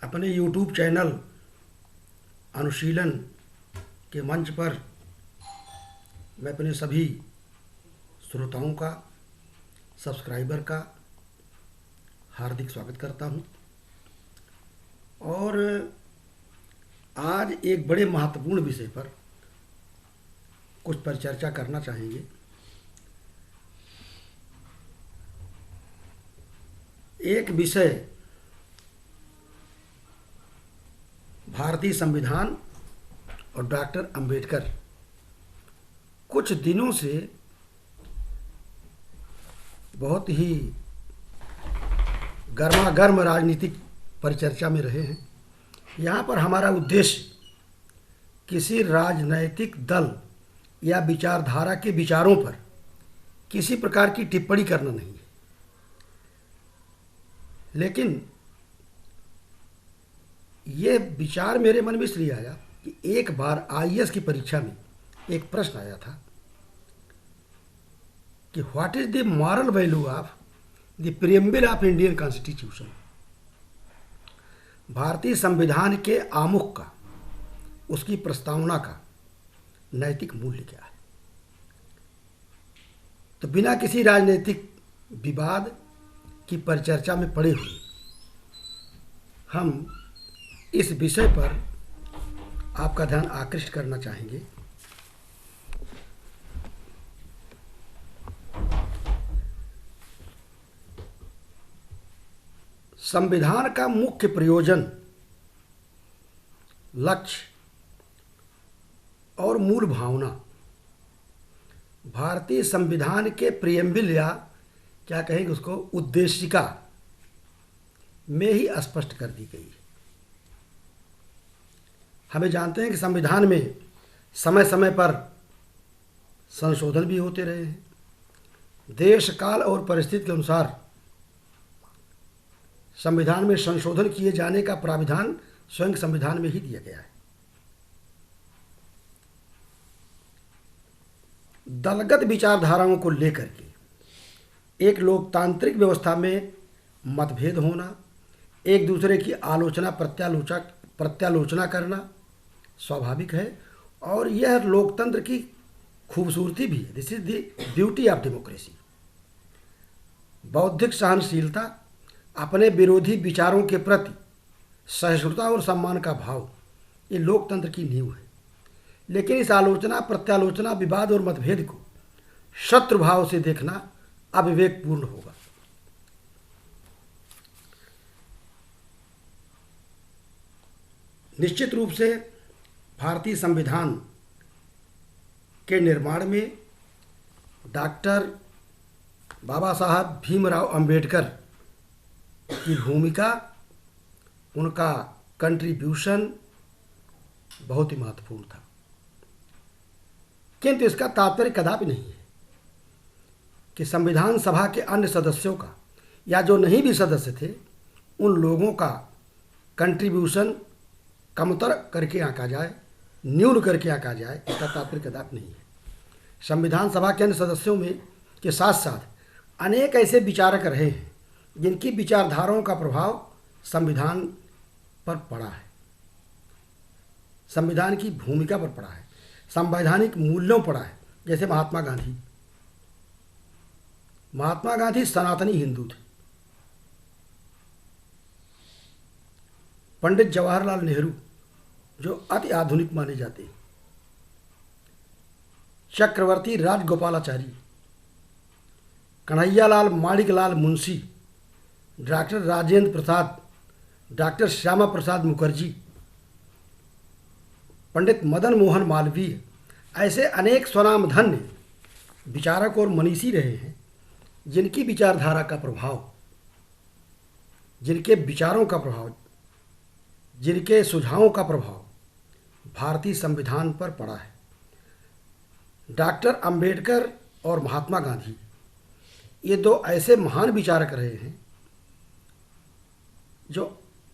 अपने YouTube channel अनुशीलन के मंच पर मैं अपने सभी श्रोताओं का, सब्सक्राइबर का हार्दिक स्वागत करता हूं। और आज एक बड़े महत्वपूर्ण विषय पर कुछ परिचर्चा करना चाहेंगे। एक विषय भारतीय संविधान और डॉक्टर अंबेडकर कुछ दिनों से बहुत ही गर्मागर्म राजनीतिक परिचर्चा में रहे हैं। यहाँ पर हमारा उद्देश्य किसी राजनैतिक दल या विचारधारा के विचारों पर किसी प्रकार की टिप्पणी करना नहीं है, लेकिन ये विचार मेरे मन में इसलिए आया कि एक बार आईएएस की परीक्षा में एक प्रश्न आया था कि what is the moral value of the preamble of Indian constitution. भारतीय संविधान के आमुख का, उसकी प्रस्तावना का नैतिक मूल्य क्या है। तो बिना किसी राजनीतिक विवाद की परिचर्चा में पड़े हुए हम इस विषय पर आपका ध्यान आकृष्ट करना चाहेंगे। संविधान का मुख्य प्रयोजन, लक्ष्य और मूल भावना भारतीय संविधान के प्रीएम्बल या क्या कहेंगे उसको उद्देशिका में ही स्पष्ट कर दी गई है। हमें जानते हैं कि संविधान में समय समय पर संशोधन भी होते रहे हैं। देश काल और परिस्थिति के अनुसार संविधान में संशोधन किए जाने का प्राविधान स्वयं संविधान में ही दिया गया है। दलगत विचारधाराओं को लेकर के एक लोकतांत्रिक व्यवस्था में मतभेद होना, एक दूसरे की आलोचना प्रत्यालोचना करना स्वाभाविक है और यह लोकतंत्र की खूबसूरती भी है। This is the beauty of democracy. बौद्धिक सहनशीलता, अपने विरोधी विचारों के प्रति सहिष्णुता और सम्मान का भाव, ये लोकतंत्र की नींव है। लेकिन इस आलोचना, प्रत्यालोचना, विवाद और मतभेद को शत्रु भाव से देखना अविवेकपूर्ण होगा। निश्चित रूप से भारतीय संविधान के निर्माण में डॉक्टर बाबा साहब भीमराव अंबेडकर की भूमिका, उनका कंट्रीब्यूशन बहुत ही महत्वपूर्ण था। किंतु इसका तात्पर्य कदापि नहीं है कि संविधान सभा के अन्य सदस्यों का या जो नहीं भी सदस्य थे उन लोगों का कंट्रीब्यूशन कमतर करके आंका जाए, न्यून करके आंका जाए। इसका तात्पर्य कदापि नहीं है। संविधान सभा के अन्य सदस्यों में के साथ साथ अनेक ऐसे विचारक रहे हैं जिनकी विचारधाराओं का प्रभाव संविधान पर पड़ा है, संविधान की भूमिका पर पड़ा है, संवैधानिक मूल्यों पड़ा है। जैसे महात्मा गांधी। महात्मा गांधी सनातनी हिंदू थे। पंडित जवाहरलाल नेहरू जो अति आधुनिक माने जाते हैं, चक्रवर्ती राजगोपालाचारी, कन्हैयालाल माणिकलाल मुंशी, डॉक्टर राजेंद्र प्रसाद, डॉक्टर श्यामा प्रसाद मुखर्जी, पंडित मदन मोहन मालवीय, ऐसे अनेक स्वनामधन्य विचारक और मनीषी रहे हैं जिनकी विचारधारा का प्रभाव, जिनके विचारों का प्रभाव, जिनके सुझावों का प्रभाव भारतीय संविधान पर पड़ा है। डॉक्टर अंबेडकर और महात्मा गांधी ये दो ऐसे महान विचारक रहे हैं जो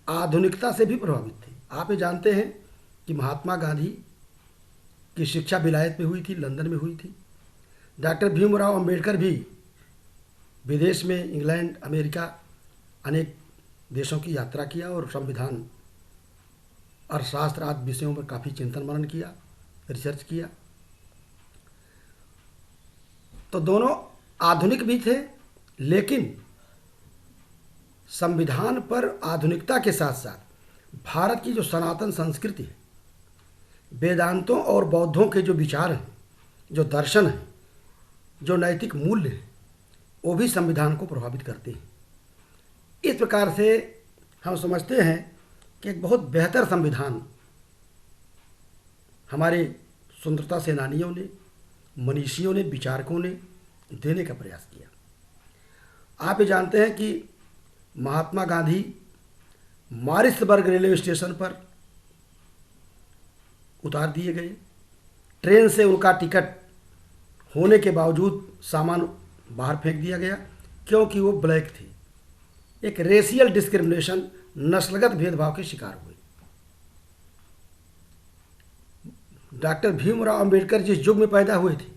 आधुनिकता से भी प्रभावित थे। आप ये जानते हैं कि महात्मा गांधी की शिक्षा विलायत में हुई थी, लंदन में हुई थी। डॉक्टर भीमराव अंबेडकर भी विदेश में, इंग्लैंड, अमेरिका, अनेक देशों की यात्रा किया और संविधान अर्थशास्त्र आदि विषयों पर काफ़ी चिंतन मनन किया, रिसर्च किया। तो दोनों आधुनिक भी थे, लेकिन संविधान पर आधुनिकता के साथ साथ भारत की जो सनातन संस्कृति है, वेदांतों और बौद्धों के जो विचार हैं, जो दर्शन हैं, जो नैतिक मूल्य हैं, वो भी संविधान को प्रभावित करते हैं। इस प्रकार से हम समझते हैं कि एक बहुत बेहतर संविधान हमारे स्वतंत्रता सेनानियों ने, मनीषियों ने, विचारकों ने देने का प्रयास किया। आप ये जानते हैं कि महात्मा गांधी मारिसबर्ग रेलवे स्टेशन पर उतार दिए गए। ट्रेन से उनका टिकट होने के बावजूद सामान बाहर फेंक दिया गया, क्योंकि वो ब्लैक थे। एक रेशियल डिस्क्रिमिनेशन, नस्लगत भेदभाव के शिकार हुए। डॉक्टर भीमराव अंबेडकर जिस युग में पैदा हुए थे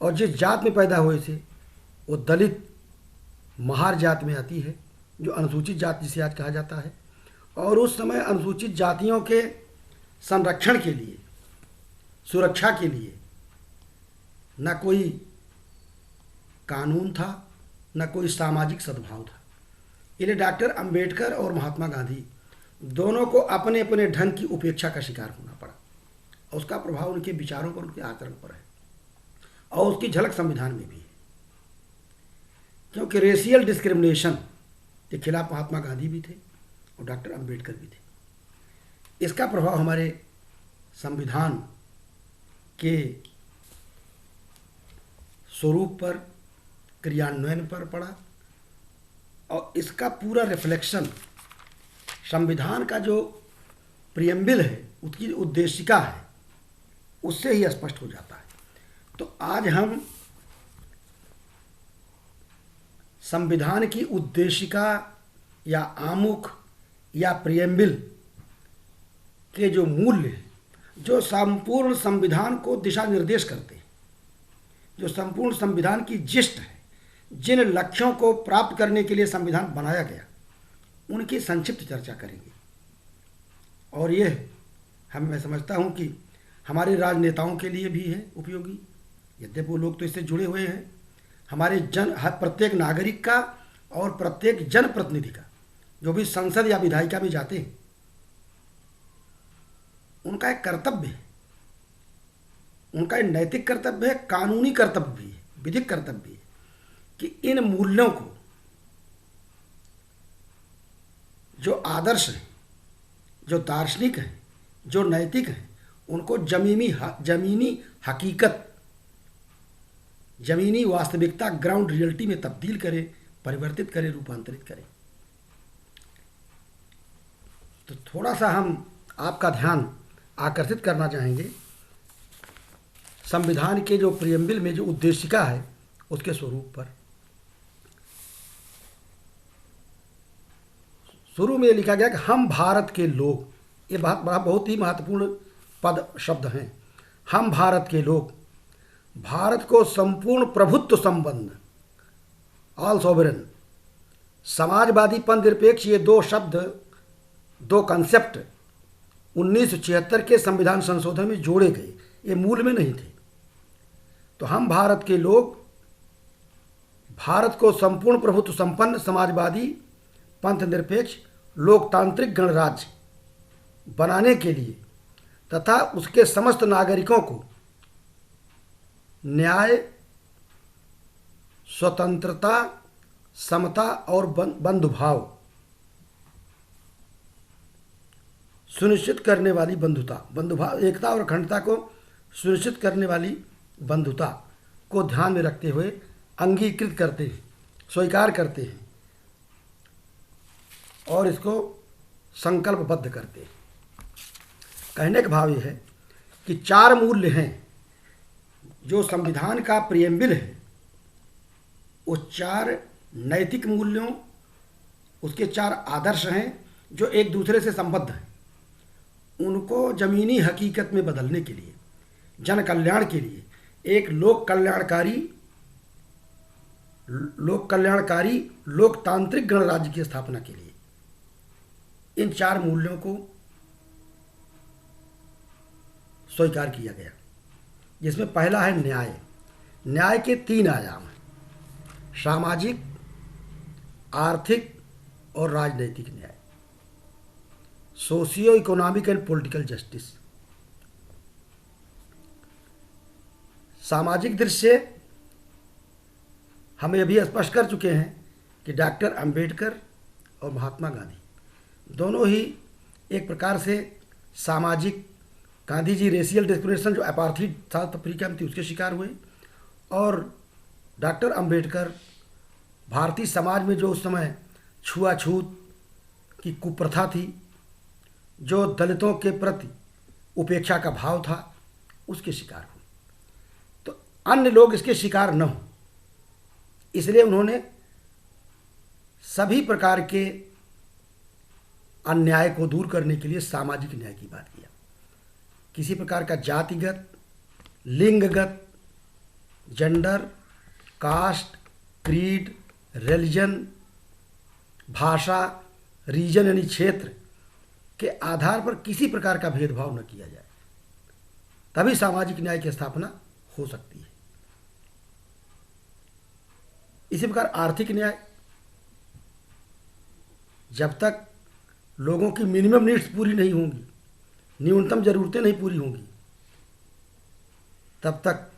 और जिस जात में पैदा हुए थे, वो दलित महार जात में आती है, जो अनुसूचित जात जिसे आज कहा जाता है। और उस समय अनुसूचित जातियों के संरक्षण के लिए, सुरक्षा के लिए न कोई कानून था, न कोई सामाजिक सद्भाव था। इसलिए डॉक्टर अंबेडकर और महात्मा गांधी दोनों को अपने अपने ढंग की उपेक्षा का शिकार होना पड़ा, और उसका प्रभाव उनके विचारों पर, उनके आचरण पर है, और उसकी झलक संविधान में भी है। क्योंकि रेशियल डिस्क्रिमिनेशन के खिलाफ महात्मा गांधी भी थे और डॉक्टर अंबेडकर भी थे। इसका प्रभाव हमारे संविधान के स्वरूप पर, क्रियान्वयन पर पड़ा, और इसका पूरा रिफ्लेक्शन संविधान का जो प्रियम्बिल है, उसकी उद्देशिका है, उससे ही स्पष्ट हो जाता है। तो आज हम संविधान की उद्देशिका या आमुख या प्रियम्बिल के जो मूल्य हैं, जो संपूर्ण संविधान को दिशा निर्देश करते हैं, जो संपूर्ण संविधान की जिस्ट है, जिन लक्ष्यों को प्राप्त करने के लिए संविधान बनाया गया, उनकी संक्षिप्त चर्चा करेंगे। और यह मैं समझता हूँ कि हमारे राजनेताओं के लिए भी है उपयोगी, यद्यपि वो लोग तो इससे जुड़े हुए हैं। हमारे प्रत्येक नागरिक का और प्रत्येक जनप्रतिनिधि का, जो भी संसद या विधायिका में जाते हैं, उनका एक कर्तव्य है, उनका एक नैतिक कर्तव्य है, कानूनी कर्तव्य भी है, विधिक कर्तव्य भी है कि इन मूल्यों को, जो आदर्श हैं, जो दार्शनिक हैं, जो नैतिक हैं, उनको जमीनी हकीकत, जमीनी वास्तविकता, ग्राउंड रियलिटी में तब्दील करें, परिवर्तित करें, रूपांतरित करें। तो थोड़ा सा हम आपका ध्यान आकर्षित करना चाहेंगे संविधान के जो प्रियम्बिल में जो उद्देशिका है, उसके स्वरूप पर। शुरू में लिखा गया कि हम भारत के लोग, ये बहुत ही महत्वपूर्ण पद शब्द हैं। हम भारत के लोग, भारत को संपूर्ण प्रभुत्व संबंध, ऑल सॉवरेन, समाजवादी, पंथ निरपेक्ष, ये दो शब्द, दो कंसेप्ट 1976 के संविधान संशोधन में जोड़े गए, ये मूल में नहीं थे। तो हम भारत के लोग भारत को संपूर्ण प्रभुत्व संपन्न, समाजवादी, पंथ निरपेक्ष, लोकतांत्रिक गणराज्य बनाने के लिए तथा उसके समस्त नागरिकों को न्याय, स्वतंत्रता, समता और बंधुभाव सुनिश्चित करने वाली बंधुभाव, एकता और अखंडता को सुनिश्चित करने वाली बंधुता को ध्यान में रखते हुए अंगीकृत करते हैं, स्वीकार करते हैं और इसको संकल्पबद्ध करते हैं। कहने का भाव यह है कि चार मूल्य हैं जो संविधान का प्रियम्बिल है, वो चार नैतिक मूल्यों, उसके चार आदर्श हैं जो एक दूसरे से संबद्ध हैं। उनको जमीनी हकीकत में बदलने के लिए, जन कल्याण के लिए, एक लोक कल्याणकारी लोकतांत्रिक गणराज्य की स्थापना के लिए इन 4 मूल्यों को स्वीकार किया गया, जिसमें पहला है न्याय। न्याय के 3 आयाम हैं: सामाजिक, आर्थिक और राजनीतिक न्याय, socio economic and political justice. सामाजिक दृष्टि से हम ये भी स्पष्ट कर चुके हैं कि डॉक्टर अंबेडकर और महात्मा गांधी दोनों ही एक प्रकार से सामाजिक, गांधी जी रेशियल डिस्क्रिमिनेशन जो अपार्थाइड साउथ अफ्रीका में थी उसके शिकार हुए, और डॉक्टर अंबेडकर भारतीय समाज में जो उस समय छुआछूत की कुप्रथा थी, जो दलितों के प्रति उपेक्षा का भाव था, उसके शिकार हुए। तो अन्य लोग इसके शिकार न हों, इसलिए उन्होंने सभी प्रकार के अन्याय को दूर करने के लिए सामाजिक न्याय की बात किया। किसी प्रकार का जातिगत, लिंगगत, जेंडर, कास्ट, क्रीड, रिलीजन, भाषा, रीजन यानी क्षेत्र के आधार पर किसी प्रकार का भेदभाव न किया जाए, तभी सामाजिक न्याय की स्थापना हो सकती है। इसी प्रकार आर्थिक न्याय, जब तक लोगों की मिनिमम नीड्स पूरी नहीं होंगी, न्यूनतम जरूरतें नहीं पूरी होंगी, तब तक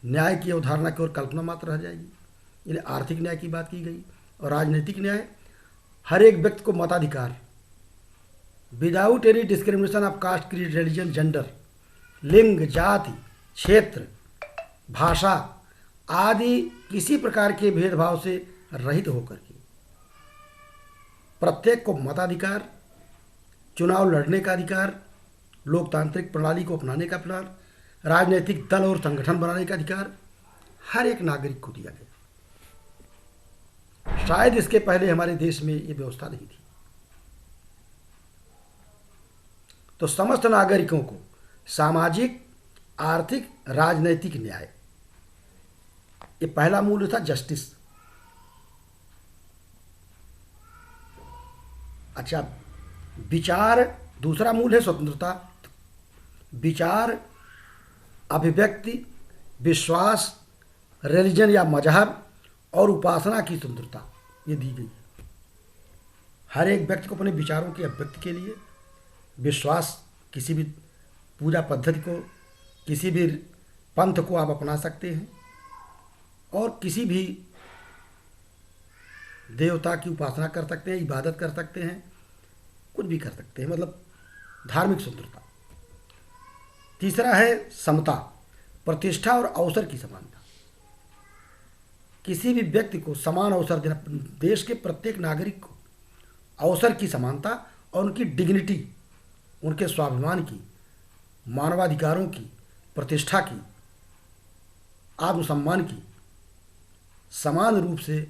न्याय की अवधारणा की ओर कल्पना मात्र रह जाएगी। यानी आर्थिक न्याय की बात की गई। और राजनीतिक न्याय, हर एक व्यक्ति को मताधिकार without any discrimination of caste, creed, religion, gender, लिंग, जाति, क्षेत्र, भाषा आदि किसी प्रकार के भेदभाव से रहित होकर के प्रत्येक को मताधिकार, चुनाव लड़ने का अधिकार, लोकतांत्रिक प्रणाली को अपनाने का प्लान, राजनीतिक दल और संगठन बनाने का अधिकार हर एक नागरिक को दिया गया। शायद इसके पहले हमारे देश में ये व्यवस्था नहीं थी। तो समस्त नागरिकों को सामाजिक, आर्थिक, राजनैतिक न्याय, ये पहला मूल्य था जस्टिस। अच्छा, विचार, दूसरा मूल्य है स्वतंत्रता। विचार, अभिव्यक्ति, विश्वास, रिलीजन या मजहब और उपासना की स्वतंत्रता ये दी गई। हर एक व्यक्ति को अपने विचारों की अभिव्यक्ति के लिए, विश्वास, किसी भी पूजा पद्धति को, किसी भी पंथ को आप अपना सकते हैं और किसी भी देवता की उपासना कर सकते हैं, इबादत कर सकते हैं, कुछ भी कर सकते हैं, मतलब धार्मिक स्वतंत्रता। तीसरा है समता, प्रतिष्ठा और अवसर की समानता। किसी भी व्यक्ति को समान अवसर देना, देश के प्रत्येक नागरिक को अवसर की समानता और उनकी डिग्निटी, उनके स्वाभिमान की, मानवाधिकारों की, प्रतिष्ठा की, आत्मसम्मान की समान रूप से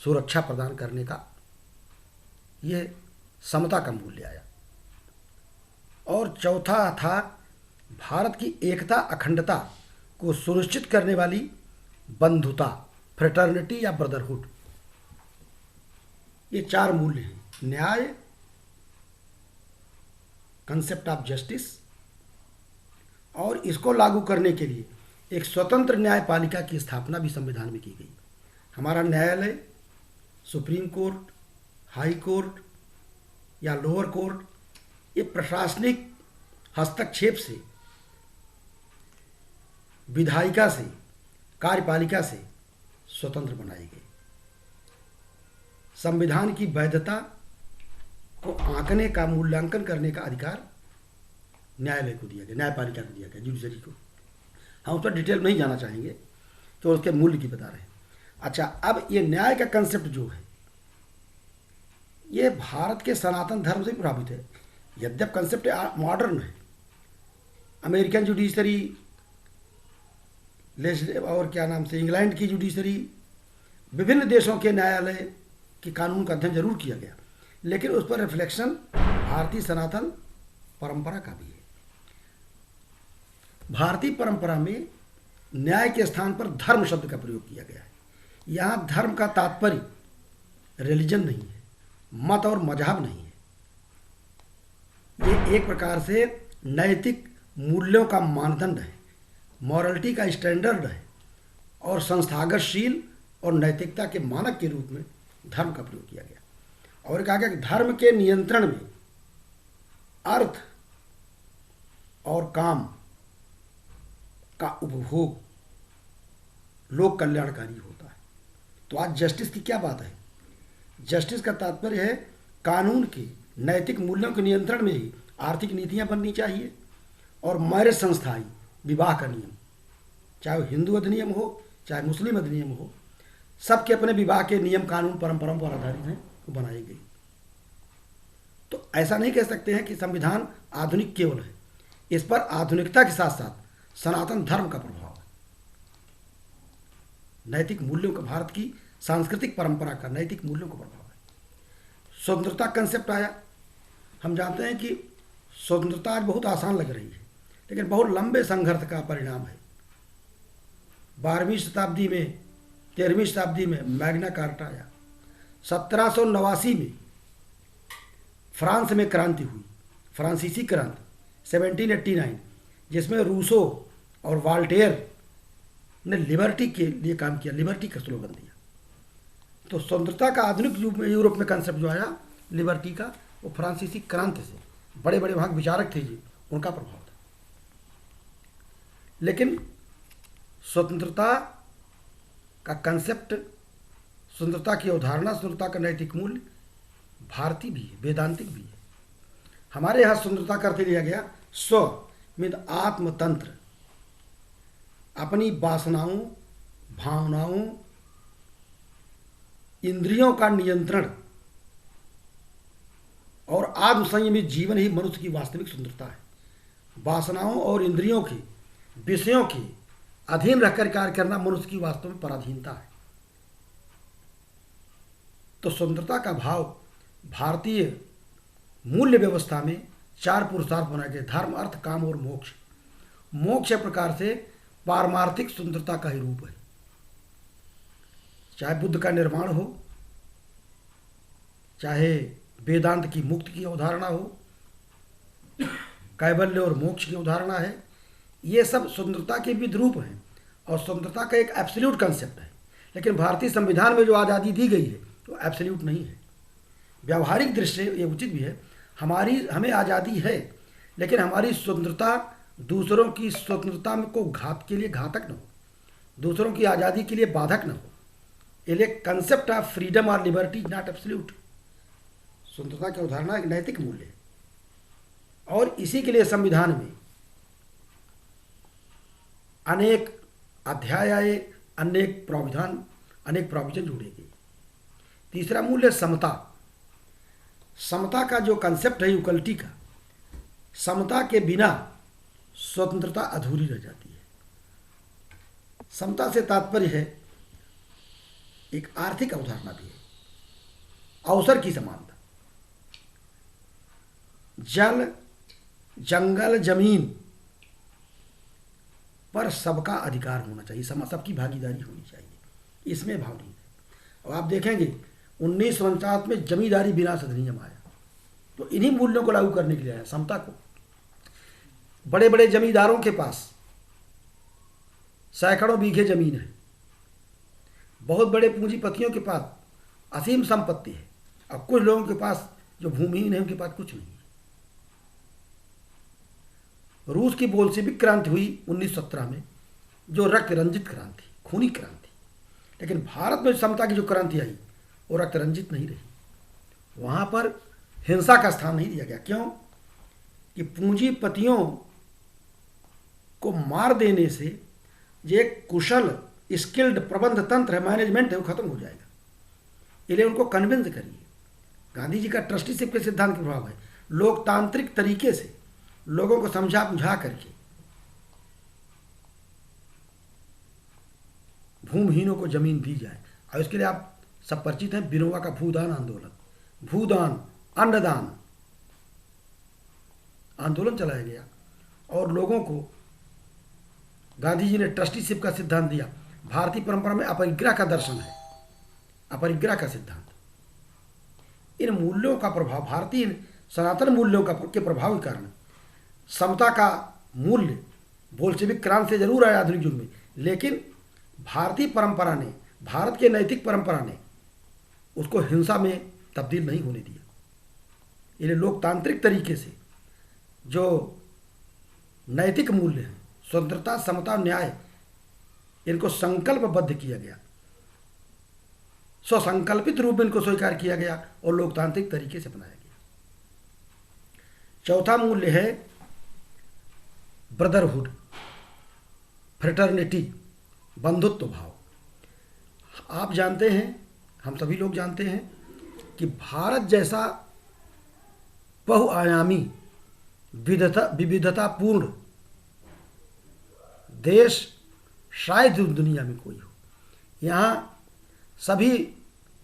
सुरक्षा प्रदान करने का ये समता का मूल्य आया। और चौथा था भारत की एकता, अखंडता को सुनिश्चित करने वाली बंधुता, फ्रेटर्निटी या ब्रदरहुड। ये 4 मूल्य हैं: न्याय, कंसेप्ट ऑफ जस्टिस, और इसको लागू करने के लिए एक स्वतंत्र न्यायपालिका की स्थापना भी संविधान में की गई। हमारा न्यायालय, सुप्रीम कोर्ट, हाई कोर्ट या लोअर कोर्ट, ये प्रशासनिक हस्तक्षेप से, विधायिका से, कार्यपालिका से स्वतंत्र बनाए गए। संविधान की वैधता को आंकने का, मूल्यांकन करने का अधिकार न्यायालय को दिया गया, न्यायपालिका को दिया गया, जुडिशरी को। हम उस पर डिटेल नहीं जाना चाहेंगे, तो उसके मूल्य की बता रहे हैं। अच्छा, अब ये न्याय का कंसेप्ट जो है, ये भारत के सनातन धर्म से प्रभावित है। यद्यप कंसेप्ट मॉडर्न है, अमेरिकन जुडिशरी और क्या नाम से इंग्लैंड की जुडिशरी, विभिन्न देशों के न्यायालय के कानून का अध्ययन जरूर किया गया, लेकिन उस पर रिफ्लेक्शन भारतीय सनातन परंपरा का भी है। भारतीय परंपरा में न्याय के स्थान पर धर्म शब्द का प्रयोग किया गया है। यहाँ धर्म का तात्पर्य रिलीजन नहीं है, मत और मजहब नहीं है, ये एक प्रकार से नैतिक मूल्यों का मानदंड है, मॉरलिटी का स्टैंडर्ड है और संस्थागतशील और नैतिकता के मानक के रूप में धर्म का प्रयोग किया गया। और कहा गया कि धर्म के नियंत्रण में अर्थ और काम का उपभोग लोक कल्याणकारी होता है। तो आज जस्टिस की क्या बात है? जस्टिस का तात्पर्य है कानून के नैतिक मूल्यों के नियंत्रण में ही आर्थिक नीतियां बननी चाहिए और मैरिज संस्थाई विवाह का नियम, चाहे वो हिंदू अधिनियम हो चाहे मुस्लिम अधिनियम हो, सबके अपने विवाह के नियम कानून परंपराओं पर आधारित हैं, वो बनाई गई। तो ऐसा नहीं कह सकते हैं कि संविधान आधुनिक केवल है, इस पर आधुनिकता के साथ साथ सनातन धर्म का प्रभाव है, नैतिक मूल्यों का, भारत की सांस्कृतिक परंपरा का नैतिक मूल्यों का प्रभाव है। स्वतंत्रता कंसेप्ट आया। हम जानते हैं कि स्वतंत्रता आज बहुत आसान लग रही है, लेकिन बहुत लंबे संघर्ष का परिणाम है। 12वीं शताब्दी में, 13वीं शताब्दी में मैग्ना कार्टा आया। 1789 में फ्रांस में क्रांति हुई, फ्रांसीसी क्रांति 1789, जिसमें रूसो और वाल्टेयर ने लिबर्टी के लिए काम किया, लिबर्टी का स्लोगन दिया। तो स्वतंत्रता का आधुनिक युग में यूरोप में कंसेप्ट जो आया लिबर्टी का, वो फ्रांसीसी क्रांति से, बड़े बड़े वहाँ विचारक थे जी, उनका प्रभाव था। लेकिन स्वतंत्रता का कंसेप्ट, स्वतंत्रता की अवधारणा, स्वतंत्रता का नैतिक मूल्य भारतीय भी है, वेदांतिक भी है। हमारे यहाँ स्वतंत्रता का अर्थ लिया गया स्व मीन आत्मतंत्र, अपनी वासनाओं, भावनाओं, इंद्रियों का नियंत्रण और आत्मसंयमित जीवन ही मनुष्य की वास्तविक स्वतंत्रता है। वासनाओं और इंद्रियों के विषयों के अधीन रहकर कार्य करना मनुष्य की वास्तव में पराधीनता है। तो स्वतंत्रता का भाव भारतीय मूल्य व्यवस्था में 4 पुरुषार्थ बनाए गए, धर्म, अर्थ, काम और मोक्ष। मोक्ष एक प्रकार से पारमार्थिक स्वतंत्रता का ही रूप है। चाहे बुद्ध का निर्माण हो, चाहे वेदांत की मुक्ति की अवधारणा हो, कैवल्य और मोक्ष की अवधारणा है, ये सब स्वतंत्रता के विविध रूप हैं और स्वतंत्रता का एक एब्सोल्यूट कंसेप्ट है। लेकिन भारतीय संविधान में जो आज़ादी दी गई है वो एब्सोल्यूट नहीं है। व्यावहारिक दृष्टि से ये उचित भी है, हमें आज़ादी है, लेकिन हमारी स्वतंत्रता दूसरों की स्वतंत्रता में को घात के लिए घातक न हो, दूसरों की आज़ादी के लिए बाधक न हो। ये कंसेप्ट ऑफ फ्रीडम और लिबर्टी इज नॉट एब्सोल्यूट। स्वतंत्रता की अवधारणा एक नैतिक मूल्य है और इसी के लिए संविधान में अनेक अध्याय आए, अनेक प्रावधान, अनेक प्रोविजन जोड़े गए। तीसरा मूल्य समता। समता का जो कंसेप्ट है इक्वलिटी का, समता के बिना स्वतंत्रता अधूरी रह जाती है। समता से तात्पर्य है एक आर्थिक अवधारणा भी है, अवसर की समानता। जल, जंगल, जमीन पर सबका अधिकार होना चाहिए, सबकी भागीदारी होनी चाहिए, इसमें भाव नहीं है। और आप देखेंगे 1949 में जमींदारी विनाश अधिनियम आया, तो इन्हीं मूल्यों को लागू करने के लिए आया, समता को। बड़े बड़े जमींदारों के पास सैकड़ों बीघे जमीन है, बहुत बड़े पूंजीपतियों के पास असीम संपत्ति है, और कुछ लोगों के पास जो भूमिहीन है उनके पास कुछ नहीं है। रूस की बोल्शेविक क्रांति हुई 1917 में, जो रक्त रंजित क्रांति, खूनी क्रांति। लेकिन भारत में समता की जो क्रांति आई वो रक्त रंजित नहीं रही, वहाँ पर हिंसा का स्थान नहीं दिया गया। क्यों? कि पूंजीपतियों को मार देने से जो एक कुशल स्किल्ड प्रबंध तंत्र है, मैनेजमेंट है, वो खत्म हो जाएगा। इसलिए उनको कन्विंस करिए। गांधी जी का ट्रस्टीशिप के सिद्धांत का प्रभाव है, लोकतांत्रिक तरीके से लोगों को समझा बुझा करके भूमिहीनों को जमीन दी जाए। और इसके लिए आप सब परिचित हैं, विनोबा का भूदान आंदोलन, भूदान, अन्नदान आंदोलन चलाया गया और लोगों को गांधी जी ने ट्रस्टीशिप का सिद्धांत दिया। भारतीय परंपरा में अपरिग्रह का दर्शन है, अपरिग्रह का सिद्धांत। इन मूल्यों का प्रभाव भारतीय सनातन मूल्यों का के प्रभाव के कारण समता का मूल्य बोल्शेविक क्रांति से जरूर आया आधुनिक युग में, लेकिन भारतीय परंपरा ने, भारत के नैतिक परंपरा ने उसको हिंसा में तब्दील नहीं होने दिया। इन्हें लोकतांत्रिक तरीके से जो नैतिक मूल्य हैं, स्वतंत्रता, समता, न्याय, इनको संकल्पबद्ध किया गया, स्वसंकल्पित रूप में इनको स्वीकार किया गया और लोकतांत्रिक तरीके से बनाया गया। चौथा मूल्य है ब्रदरहुड, फ्रेटर्निटी, बंधुत्व भाव। आप जानते हैं, हम सभी लोग जानते हैं कि भारत जैसा बहुआयामी विविधतापूर्ण देश शायद दुनिया में कोई हो। यहाँ सभी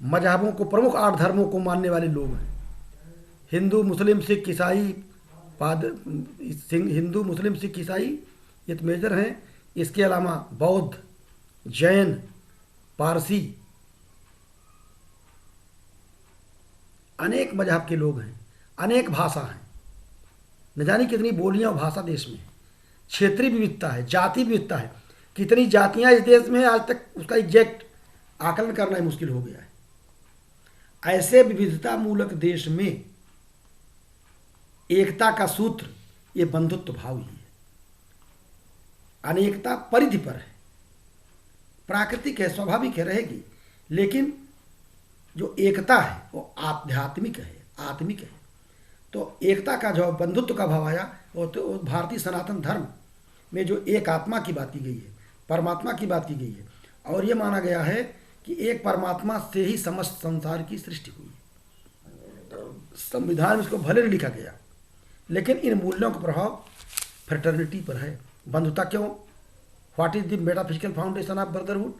मजहबों को, प्रमुख 8 धर्मों को मानने वाले लोग हैं। हिंदू, मुस्लिम, सिख, ईसाई, हिंदू, मुस्लिम, सिख, ईसाई ये तो मेजर हैं। इसके अलावा बौद्ध, जैन, पारसी, अनेक मजहब के लोग हैं, अनेक भाषा हैं, न जाने कितनी बोलियां और भाषा देश में है। क्षेत्रीय विविधता है, जाति विविधता है, कितनी जातियां इस देश में, आज तक उसका एग्जैक्ट आकलन करना ही मुश्किल हो गया है। ऐसे विविधता मूलक देश में एकता का सूत्र ये बंधुत्व भाव ही है। अनेकता परिधि पर है, प्राकृतिक है, स्वाभाविक है, रहेगी, लेकिन जो एकता है वो आध्यात्मिक है, आत्मिक है। तो एकता का जो बंधुत्व का भाव आया वो तो भारतीय सनातन धर्म में जो एक आत्मा की बात की गई है, परमात्मा की बात की गई है, और ये माना गया है कि एक परमात्मा से ही समस्त संसार की सृष्टि हुई है। संविधान में इसको भले नहीं लिखा गया, लेकिन इन मूल्यों का प्रभाव फ्रेटर्निटी पर है। बंधुता क्यों? What is the metaphysical foundation of brotherhood?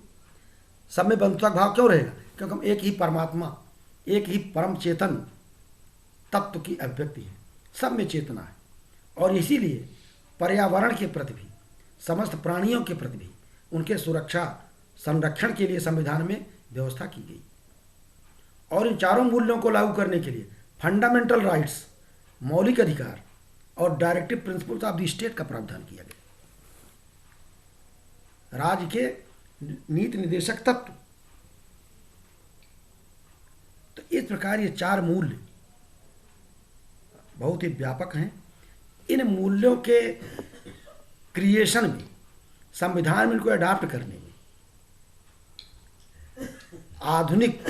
सब में बंधुता का भाव क्यों रहेगा? क्योंकि हम एक ही परमात्मा, एक ही परम चेतन तत्व की अभिव्यक्ति है, सब में चेतना है। और इसीलिए पर्यावरण के प्रति भी, समस्त प्राणियों के प्रति भी उनके सुरक्षा संरक्षण के लिए संविधान में व्यवस्था की गई। और इन चारों मूल्यों को लागू करने के लिए फंडामेंटल राइट्स, मौलिक अधिकार और directive principles of the state का प्रावधान किया गया। राज्य के नीति निर्देशक तत्व। तो इस प्रकार ये 4 मूल्य बहुत ही व्यापक हैं। इन मूल्यों के क्रिएशन में, संविधान में इनको अडॉप्ट करने में आधुनिक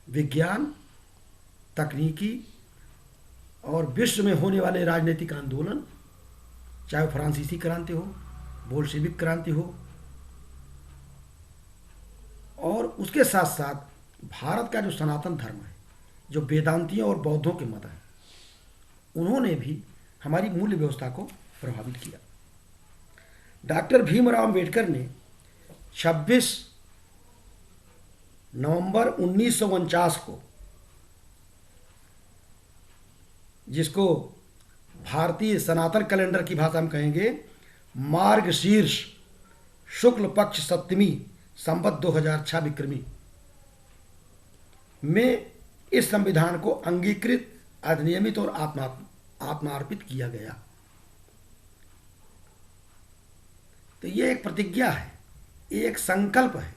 विज्ञान, तकनीकी और विश्व में होने वाले राजनीतिक आंदोलन, चाहे फ्रांसीसी क्रांति हो, बोल्शेविक क्रांति हो, और उसके साथ साथ भारत का जो सनातन धर्म है, जो वेदांतियों और बौद्धों के मत हैं, उन्होंने भी हमारी मूल्य व्यवस्था को प्रभावित किया। डॉक्टर भीमराव अंबेडकर ने 26 नवंबर 1949 को, जिसको भारतीय सनातन कैलेंडर की भाषा में कहेंगे मार्गशीर्ष शुक्ल पक्ष सप्तमी संवत 2006 विक्रमी में इस संविधान को अंगीकृत, अधिनियमित और आत्मार्पित किया गया। तो ये एक प्रतिज्ञा है, एक संकल्प है,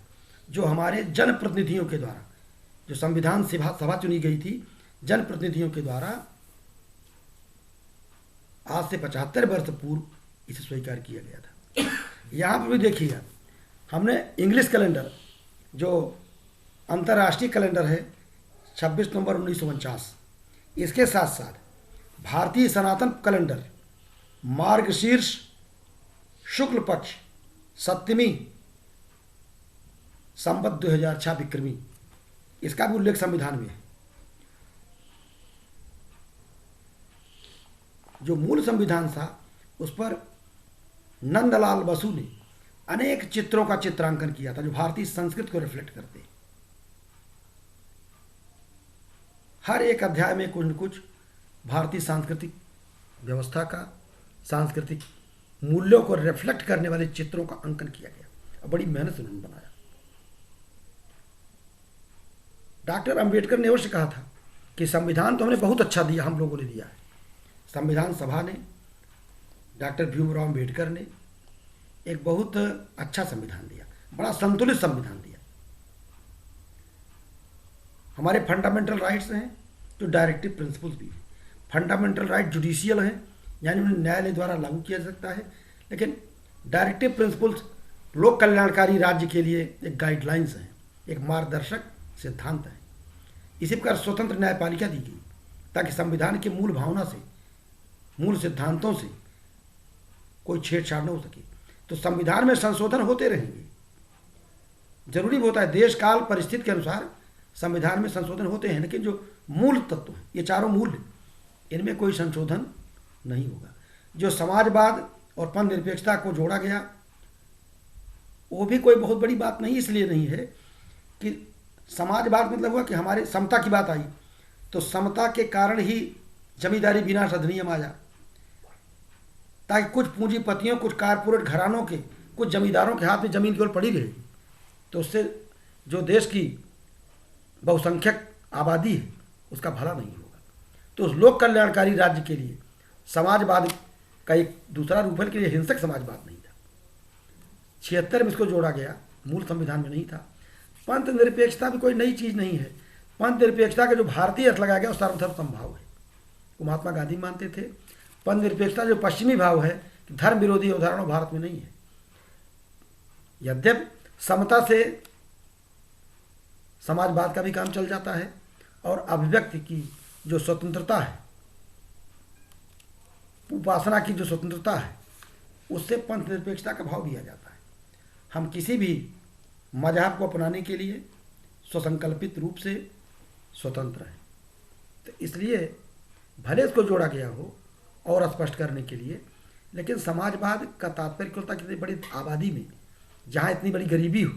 जो हमारे जनप्रतिनिधियों के द्वारा, जो संविधान सभा चुनी गई थी, जनप्रतिनिधियों के द्वारा आज से 75 वर्ष पूर्व इसे स्वीकार किया गया था। यहाँ पर भी देखिए, हमने इंग्लिश कैलेंडर, जो अंतर्राष्ट्रीय कैलेंडर है, 26 नवंबर 1949, इसके साथ साथ भारतीय सनातन कैलेंडर मार्गशीर्ष शुक्ल पक्ष सप्तमी संवत 2006 विक्रमी, इसका भी उल्लेख संविधान में है। जो मूल संविधान था उस पर नंदलाल बसु ने अनेक चित्रों का चित्रांकन किया था, जो भारतीय संस्कृति को रिफ्लेक्ट करते हैं। हर एक अध्याय में कुछ न कुछ भारतीय सांस्कृतिक व्यवस्था का, सांस्कृतिक मूल्यों को रिफ्लेक्ट करने वाले चित्रों का अंकन किया गया, और बड़ी मेहनत से उन्होंने बनाया। डॉक्टर अंबेडकर ने अवश्य कहा था कि संविधान तो हमने बहुत अच्छा दिया, हम लोगों ने दिया है। संविधान सभा ने, डॉक्टर भीमराव अम्बेडकर ने एक बहुत अच्छा संविधान दिया, बड़ा संतुलित संविधान दिया। हमारे फंडामेंटल राइट्स हैं जो डायरेक्टिव प्रिंसिपल्स भी हैं। फंडामेंटल राइट जुडिशियल हैं, यानी उन्हें न्यायालय द्वारा लागू किया जा सकता है, लेकिन डायरेक्टिव प्रिंसिपल्स लोक कल्याणकारी राज्य के लिए एक गाइडलाइंस हैं, एक मार्गदर्शक सिद्धांत है। इसी प्रकार स्वतंत्र न्यायपालिका दी गई ताकि संविधान की मूल भावना से, मूल सिद्धांतों से कोई छेड़छाड़ न हो सके। तो संविधान में संशोधन होते रहेंगे, जरूरी होता है, देश काल परिस्थिति के अनुसार संविधान में संशोधन होते हैं, लेकिन जो मूल तत्व हैं, ये चारों मूल हैं, इनमें कोई संशोधन नहीं होगा। जो समाजवाद और पंथ निरपेक्षता को जोड़ा गया वो भी कोई बहुत बड़ी बात नहीं, इसलिए नहीं है कि समाजवाद मतलब हुआ कि हमारे समता की बात आई, तो समता के कारण ही जमींदारी विनाश अधिनियम आया, ताकि कुछ पूंजीपतियों, कुछ कारपोरेट घरानों के, कुछ जमींदारों के हाथ में जमीन केवल पड़ी रहेगी, तो उससे जो देश की बहुसंख्यक आबादी है उसका भला नहीं होगा। तो उस लोक कल्याणकारी राज्य के लिए समाजवाद का एक दूसरा रूप है, के लिए हिंसक समाजवाद नहीं था। 76 में इसको जोड़ा गया, मूल संविधान में नहीं था। पंथ निरपेक्षता भी कोई नई चीज़ नहीं है। पंथ निरपेक्षता का जो भारतीय अर्थ लगाया गया वो सर्वधर्म समभाव है, वो महात्मा गांधी मानते थे। पंथ निरपेक्षता जो पश्चिमी भाव है कि धर्म विरोधी अवधारणा भारत में नहीं है। यद्यपि समता से समाजवाद का भी काम चल जाता है और अभिव्यक्ति की जो स्वतंत्रता है, उपासना की जो स्वतंत्रता है, उससे पंथ निरपेक्षता का भाव दिया जाता है। हम किसी भी मजहब को अपनाने के लिए स्वसंकल्पित रूप से स्वतंत्र हैं। तो इसलिए भले इसको जोड़ा गया हो और स्पष्ट करने के लिए, लेकिन समाजवाद का तात्पर्य क्या होता है कि इतनी बड़ी आबादी में, जहाँ इतनी बड़ी गरीबी हो,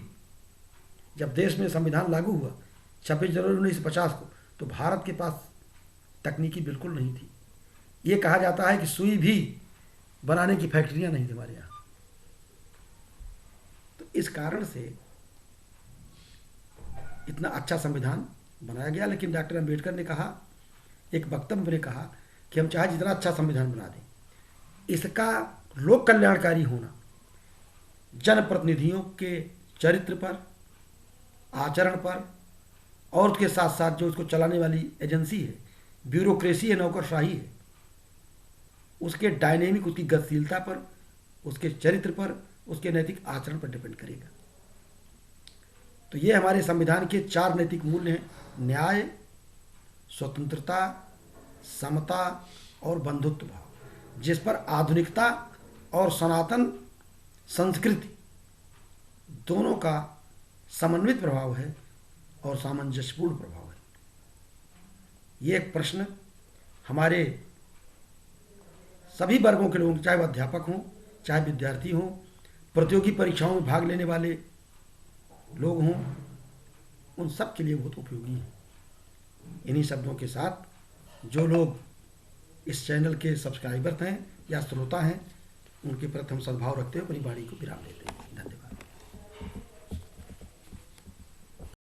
जब देश में संविधान लागू हुआ 26 जनवरी 1950 को, तो भारत के पास तकनीकी बिल्कुल नहीं थी। ये कहा जाता है कि सुई भी बनाने की फैक्ट्रियाँ नहीं थी हमारे यहाँ। तो इस कारण से इतना अच्छा संविधान बनाया गया। लेकिन डॉक्टर अम्बेडकर ने कहा, एक वक्तव्य में कहा कि हम चाहे जितना अच्छा संविधान बना दें, इसका लोक कल्याणकारी होना जनप्रतिनिधियों के चरित्र पर, आचरण पर, और उसके साथ साथ जो उसको चलाने वाली एजेंसी है, ब्यूरोक्रेसी है, नौकरशाही है, उसके डायनेमिक, उसकी गतिशीलता पर, उसके चरित्र पर, उसके नैतिक आचरण पर डिपेंड करेगा। तो ये हमारे संविधान के 4 नैतिक मूल्य हैं: न्याय, स्वतंत्रता, समता और बंधुत्व भाव, जिस पर आधुनिकता और सनातन संस्कृति दोनों का समन्वित प्रभाव है और सामंजस्यपूर्ण प्रभाव है। ये एक प्रश्न हमारे सभी वर्गों के लोग, चाहे वह अध्यापक हों, चाहे विद्यार्थी हों, प्रतियोगी परीक्षाओं में भाग लेने वाले लोग हों, उन सब के लिए बहुत उपयोगी है। इन्हीं शब्दों के साथ जो लोग इस चैनल के सब्सक्राइबर हैं या श्रोता हैं, उनके प्रति हम सद्भाव रखते हुए अपनी वाणी को विराम देते हैं।